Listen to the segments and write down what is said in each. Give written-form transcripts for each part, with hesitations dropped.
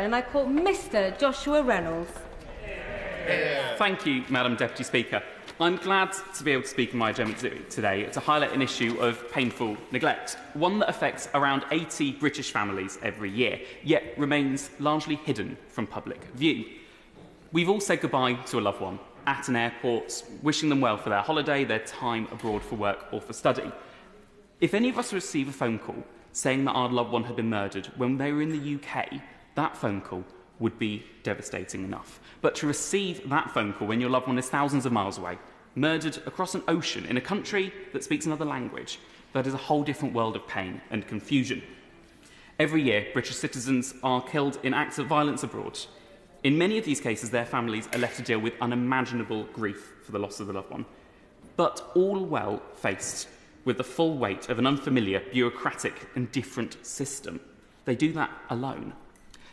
and I call Mr. Joshua Reynolds. Thank you, Madam Deputy Speaker. I'm glad to be able to speak in my adjournment today to highlight an issue of painful neglect, one that affects around 80 British families every year, yet remains largely hidden from public view. We've all said goodbye to a loved one at an airport, wishing them well for their holiday, their time abroad for work or for study. If any of us receive a phone call saying that our loved one had been murdered when they were in the UK, that phone call would be devastating enough. But to receive that phone call when your loved one is thousands of miles away, murdered across an ocean in a country that speaks another language, that is a whole different world of pain and confusion. Every year, British citizens are killed in acts of violence abroad. In many of these cases, their families are left to deal with unimaginable grief for the loss of the loved one, but all well faced with the full weight of an unfamiliar, bureaucratic and different system. They do that alone.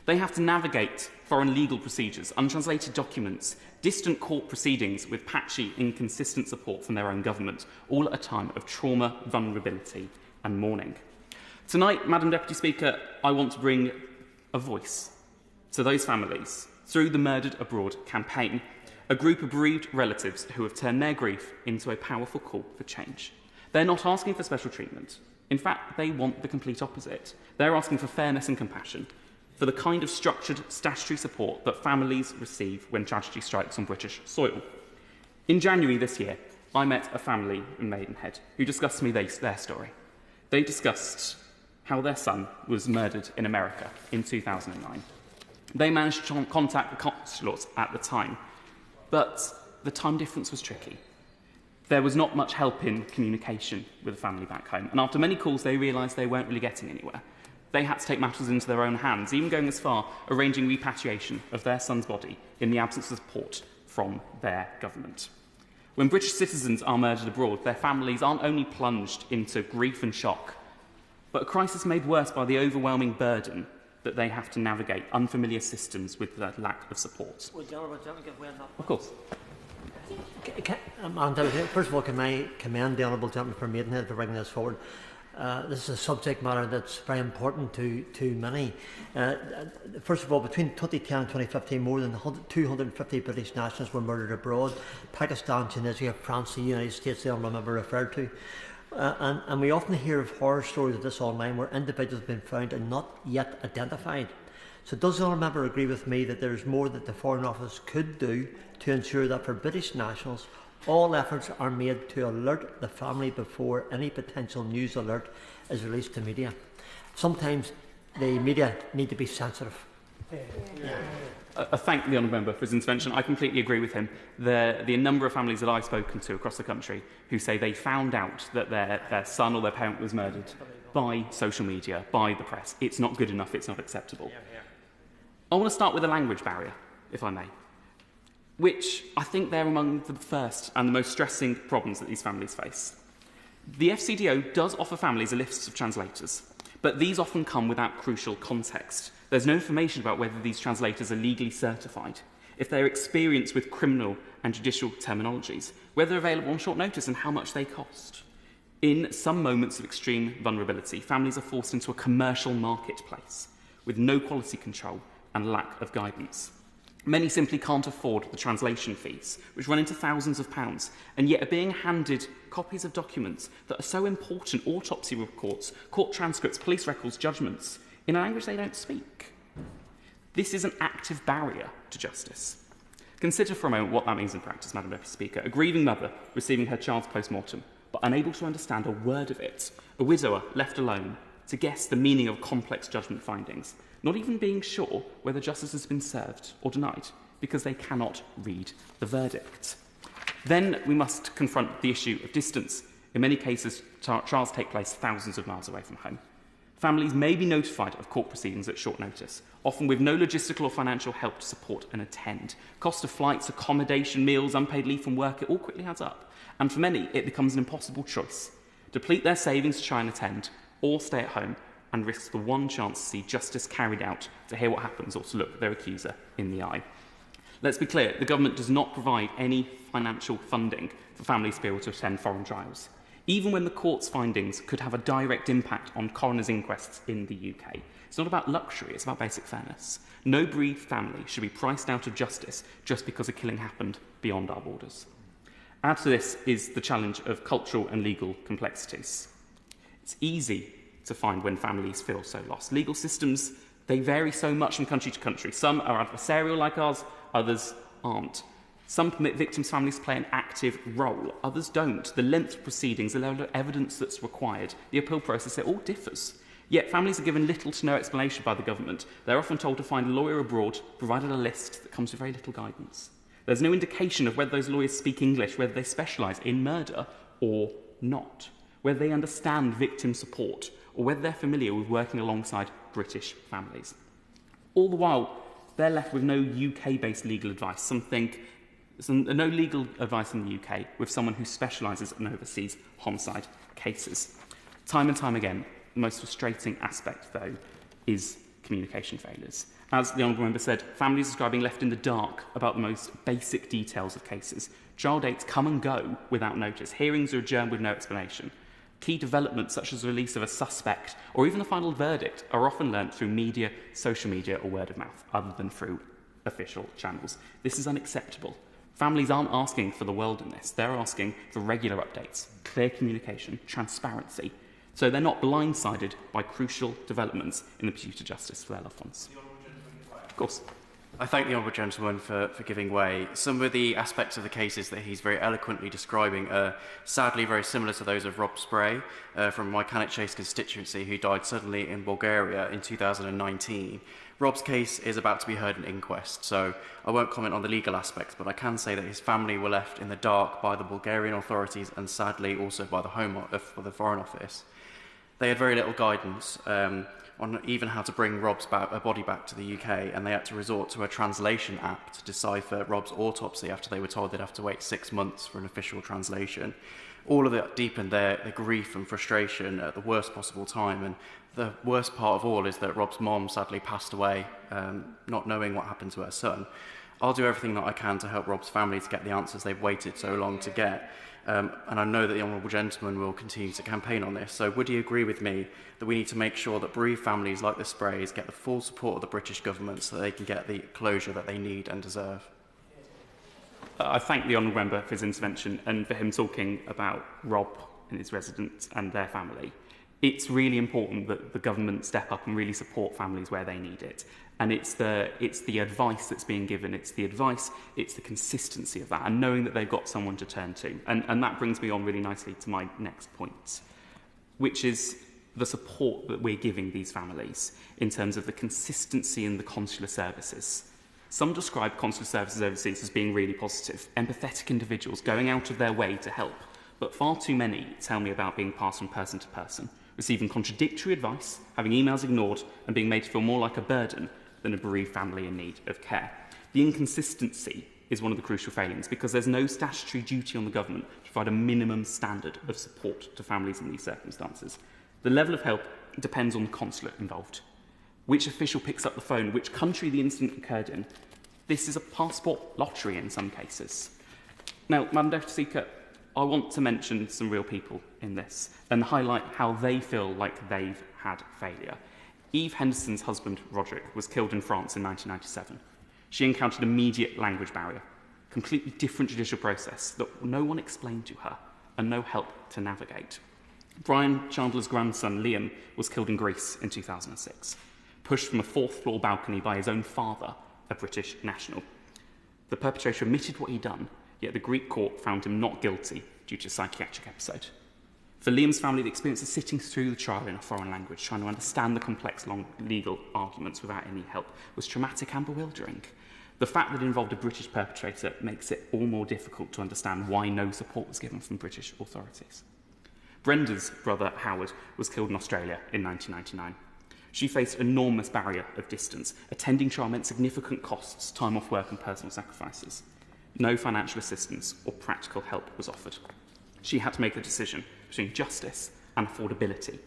They have to navigate foreign legal procedures, untranslated documents, distant court proceedings with patchy, inconsistent support from their own government, all at a time of trauma, vulnerability and mourning. Tonight, Madam Deputy Speaker, I want to bring a voice to those families through the Murdered Abroad campaign, a group of bereaved relatives who have turned their grief into a powerful call for change. They're not asking for special treatment. In fact, they want the complete opposite. They're asking for fairness and compassion, for the kind of structured statutory support that families receive when tragedy strikes on British soil. In January this year, I met a family in Maidenhead who discussed to me their story. They discussed how their son was murdered in America in 2009. They managed to contact the consulate at the time, but the time difference was tricky. There was not much help in communication with the family back home, and after many calls they realised they weren't really getting anywhere. They had to take matters into their own hands, even going as far arranging repatriation of their son's body in the absence of support from their government. When British citizens are murdered abroad, their families aren't only plunged into grief and shock, but a crisis made worse by the overwhelming burden that they have to navigate unfamiliar systems with the lack of support. Would the Honourable Gentleman give way on that? Of course. First of all, can I commend the Honourable Gentleman for Maidenhead for bringing this forward? This is a subject matter that's very important to many. First of all, between 2010 and 2015, more than 250 British nationals were murdered abroad. Pakistan, Tunisia, France, the United States, the Honourable Member referred to. And we often hear of horror stories of this online where individuals have been found and not yet identified. So does the Honourable Member agree with me that there is more that the Foreign Office could do to ensure that for British nationals, all efforts are made to alert the family before any potential news alert is released to media? Sometimes the media need to be sensitive. I thank the Honourable Member for his intervention. I completely agree with him. The number of families that I've spoken to across the country who say they found out that their son or their parent was murdered by social media, by the press. It's not good enough, it's not acceptable. I want to start with a language barrier, if I may, which I think they're among the first and the most stressing problems that these families face. The FCDO does offer families a list of translators, but these often come without crucial context. There's no information about whether these translators are legally certified, if they're experienced with criminal and judicial terminologies, whether they're available on short notice and how much they cost. In some moments of extreme vulnerability, families are forced into a commercial marketplace with no quality control and lack of guidance. Many simply can't afford the translation fees, which run into thousands of pounds, and yet are being handed copies of documents that are so important: autopsy reports, court transcripts, police records, judgments, in a language they don't speak. This is an active barrier to justice. Consider for a moment what that means in practice, Madam Deputy Speaker. A grieving mother receiving her child's post-mortem, but unable to understand a word of it. A widower left alone to guess the meaning of complex judgment findings, not even being sure whether justice has been served or denied, because they cannot read the verdict. Then we must confront the issue of distance. In many cases, trials take place thousands of miles away from home. Families may be notified of court proceedings at short notice, often with no logistical or financial help to support and attend. Cost of flights, accommodation, meals, unpaid leave from work, it all quickly adds up. And for many, it becomes an impossible choice: deplete their savings to try and attend, or stay at home and risk the one chance to see justice carried out, to hear what happens, or to look their accuser in the eye. Let's be clear, the government does not provide any financial funding for families to be able to attend foreign trials. even when the court's findings could have a direct impact on coroner's inquests in the UK. It's not about luxury, it's about basic fairness. No bereaved family should be priced out of justice just because a killing happened beyond our borders. Add to this is the challenge of cultural and legal complexities. It's easy to find when families feel so lost. Legal systems, they vary so much from country to country. Some are adversarial like ours, others aren't. Some permit victims' families to play an active role, others don't. The length of proceedings, the level of evidence that's required, the appeal process, it all differs. Yet families are given little to no explanation by the government. They're often told to find a lawyer abroad, provided a list that comes with very little guidance. There's no indication of whether those lawyers speak English, whether they specialise in murder or not, whether they understand victim support, or whether they're familiar with working alongside British families. All the while, they're left with no UK-based legal advice, no legal advice in the UK with someone who specialises in overseas homicide cases. Time and time again, the most frustrating aspect, though, is communication failures. As the Honourable Member said, families are being left in the dark about the most basic details of cases. Trial dates come and go without notice. Hearings are adjourned with no explanation. Key developments such as the release of a suspect or even the final verdict are often learnt through media, social media or word of mouth, other than through official channels. This is unacceptable. Families aren't asking for the world in this. They're asking for regular updates, clear communication, transparency, so they're not blindsided by crucial developments in the pursuit of justice for their loved ones. Of course. I thank the Honourable Gentleman for giving way. Some of the aspects of the cases that he's very eloquently describing are sadly very similar to those of Rob Spray from my Cannock Chase constituency, who died suddenly in Bulgaria in 2019. Rob's case is about to be heard in inquest, so I won't comment on the legal aspects, but I can say that his family were left in the dark by the Bulgarian authorities and sadly also by the Foreign Office. They had very little guidance on even how to bring Rob's body back to the UK, and they had to resort to a translation app to decipher Rob's autopsy after they were told they'd have to wait 6 months for an official translation. All of that deepened their grief and frustration at the worst possible time, and the worst part of all is that Rob's mom sadly passed away, not knowing what happened to her son. I'll do everything that I can to help Rob's family to get the answers they've waited so long to get. And I know that the Honourable Gentleman will continue to campaign on this. So would he agree with me that we need to make sure that bereaved families like the Sprays get the full support of the British government so that they can get the closure that they need and deserve? I thank the Honourable Member for his intervention and for him talking about Rob and his residents and their family. It's really important that the government step up and really support families where they need it. And it's the advice that's being given, it's the advice, it's the consistency of that, and knowing that they've got someone to turn to. And that brings me on really nicely to my next point, which is the support that we're giving these families in terms of the consistency in the consular services. Some describe consular services overseas as being really positive, empathetic individuals going out of their way to help, but far too many tell me about being passed from person to person, receiving contradictory advice, having emails ignored, and being made to feel more like a burden than a bereaved family in need of care. The inconsistency is one of the crucial failings because there's no statutory duty on the government to provide a minimum standard of support to families in these circumstances. The level of help depends on the consulate involved. Which official picks up the phone, which country the incident occurred in. This is a passport lottery in some cases. Now, Madam Deputy Speaker, I want to mention some real people in this and highlight how they feel like they've had failure. Eve Henderson's husband, Roderick, was killed in France in 1997. She encountered immediate language barrier, completely different judicial process that no one explained to her and no help to navigate. Brian Chandler's grandson, Liam, was killed in Greece in 2006, pushed from a fourth-floor balcony by his own father, a British national. The perpetrator admitted what he'd done, yet the Greek court found him not guilty due to a psychiatric episode. For Liam's family, the experience of sitting through the trial in a foreign language, trying to understand the complex long legal arguments without any help, was traumatic and bewildering. The fact that it involved a British perpetrator makes it all more difficult to understand why no support was given from British authorities. Brenda's brother, Howard, was killed in Australia in 1999. She faced an enormous barrier of distance. Attending trial meant significant costs, time off work and personal sacrifices. No financial assistance or practical help was offered. She had to make a decision between justice and affordability,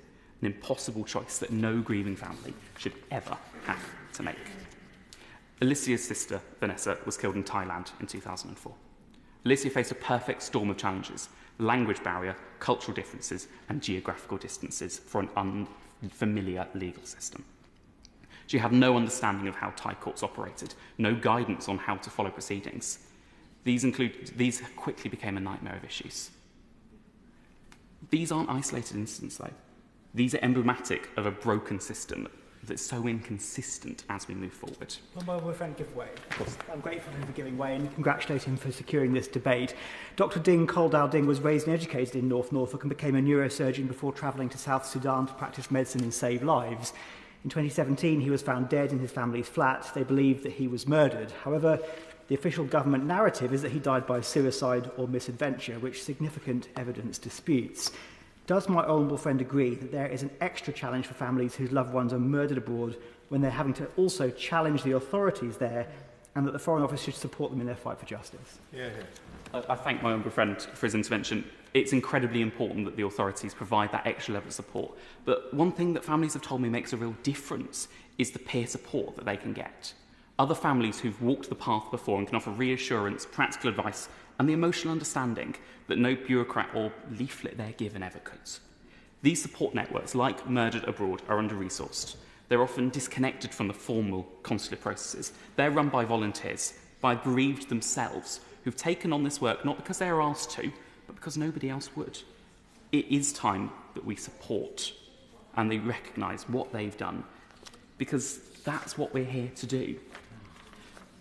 an impossible choice that no grieving family should ever have to make. Alicia's sister, Vanessa, was killed in Thailand in 2004. Alicia faced a perfect storm of challenges, language barrier, cultural differences, and geographical distances for an unfamiliar legal system. She had no understanding of how Thai courts operated, no guidance on how to follow proceedings. These quickly became a nightmare of issues. These aren't isolated incidents, though. These are emblematic of a broken system that's so inconsistent as we move forward. Well, my friend give way. Of course. I'm grateful for him for giving way and congratulate him for securing this debate. Dr. Ding Koldal Ding was raised and educated in North Norfolk and became a neurosurgeon before travelling to South Sudan to practice medicine and save lives. In 2017, he was found dead in his family's flat. They believed that he was murdered. However, the official government narrative is that he died by suicide or misadventure, which significant evidence disputes. Does my honourable friend agree that there is an extra challenge for families whose loved ones are murdered abroad when they're having to also challenge the authorities there, and that the Foreign Office should support them in their fight for justice? I thank my honourable friend for his intervention. It's incredibly important that the authorities provide that extra level of support. But one thing that families have told me makes a real difference is the peer support that they can get. Other families who've walked the path before and can offer reassurance, practical advice, and the emotional understanding that no bureaucrat or leaflet they're given ever could. These support networks, like Murdered Abroad, are under-resourced. They're often disconnected from the formal consular processes. They're run by volunteers, by bereaved themselves, who've taken on this work not because they're asked to, but because nobody else would. It is time that we support and they recognise what they've done, because that's what we're here to do.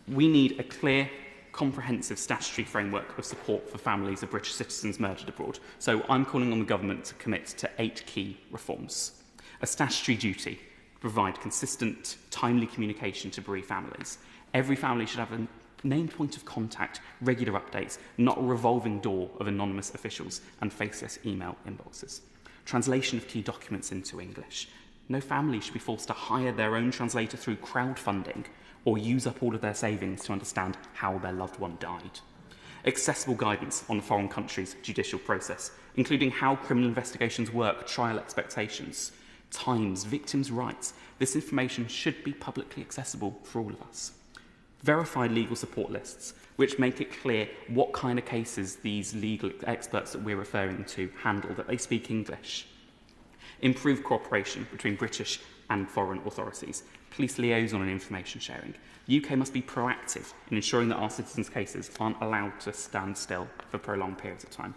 We need a clear, comprehensive statutory framework of support for families of British citizens murdered abroad. So I'm calling on the government to commit to 8 key reforms. A statutory duty to provide consistent, timely communication to bereaved families. Every family should have a named point of contact, regular updates, not a revolving door of anonymous officials and faceless email inboxes. Translation of key documents into English. No family should be forced to hire their own translator through crowdfunding or use up all of their savings to understand how their loved one died. Accessible guidance on a foreign country's judicial process, including how criminal investigations work, trial expectations, times, victims' rights. This information should be publicly accessible for all of us. Verified legal support lists, which make it clear what kind of cases these legal experts that we're referring to handle, that they speak English. Improved cooperation between British and foreign authorities. Police liaison and information sharing. The UK must be proactive in ensuring that our citizens' cases aren't allowed to stand still for prolonged periods of time.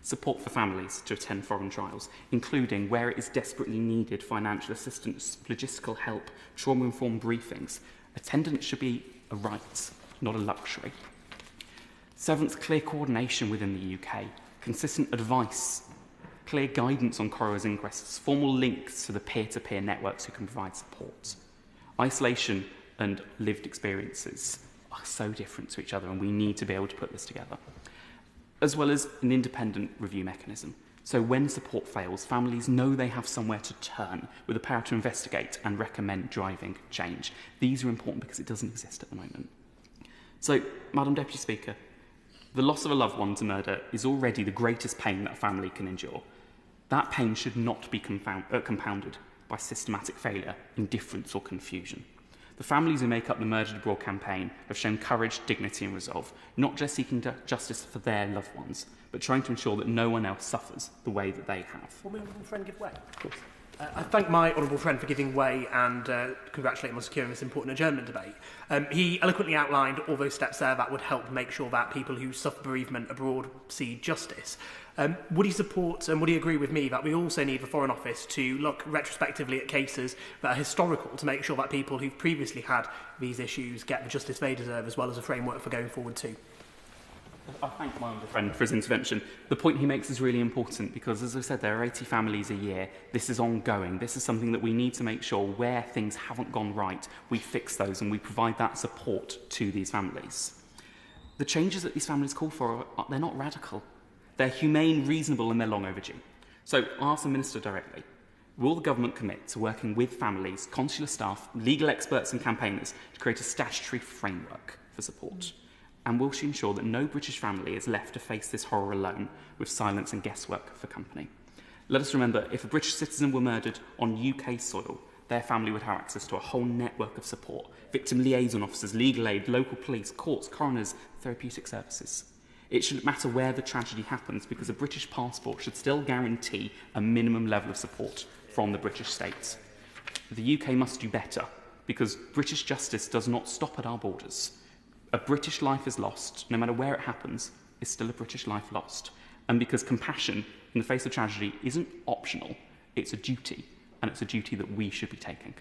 Support for families to attend foreign trials, including where it is desperately needed financial assistance, logistical help, trauma-informed briefings. Attendance should be a right, not a luxury. 7th, clear coordination within the UK, consistent advice, clear guidance on coroner's inquests, formal links to the peer-to-peer networks who can provide support. Isolation and lived experiences are so different to each other, and we need to be able to put this together. As well as an independent review mechanism. So when support fails, families know they have somewhere to turn with the power to investigate and recommend driving change. These are important because it doesn't exist at the moment. So, Madam Deputy Speaker, the loss of a loved one to murder is already the greatest pain that a family can endure. That pain should not be compounded by systematic failure, indifference or confusion. The families who make up the Murdered Abroad campaign have shown courage, dignity and resolve, not just seeking justice for their loved ones, but trying to ensure that no one else suffers the way that they have. Will my honourable friend give way? Of course. I thank my honourable friend for giving way and congratulate him on securing this important adjournment debate. He eloquently outlined all those steps there that would help make sure that people who suffer bereavement abroad see justice. Would he support and would he agree with me that we also need the Foreign Office to look retrospectively at cases that are historical to make sure that people who've previously had these issues get the justice they deserve, as well as a framework for going forward too? I thank my honourable friend for his intervention. The point he makes is really important because, as I said, there are 80 families a year. This is ongoing. This is something that we need to make sure where things haven't gone right, we fix those and we provide that support to these families. The changes that these families call for, they're not radical. They're humane, reasonable and they're long overdue. So I ask the Minister directly, will the government commit to working with families, consular staff, legal experts and campaigners to create a statutory framework for support? And will she ensure that no British family is left to face this horror alone with silence and guesswork for company? Let us remember, if a British citizen were murdered on UK soil, their family would have access to a whole network of support, victim liaison officers, legal aid, local police, courts, coroners, therapeutic services. It shouldn't matter where the tragedy happens, because a British passport should still guarantee a minimum level of support from the British state. The UK must do better, because British justice does not stop at our borders. A British life is lost, no matter where it happens, is still a British life lost. And because compassion in the face of tragedy isn't optional, it's a duty, and it's a duty that we should be taking.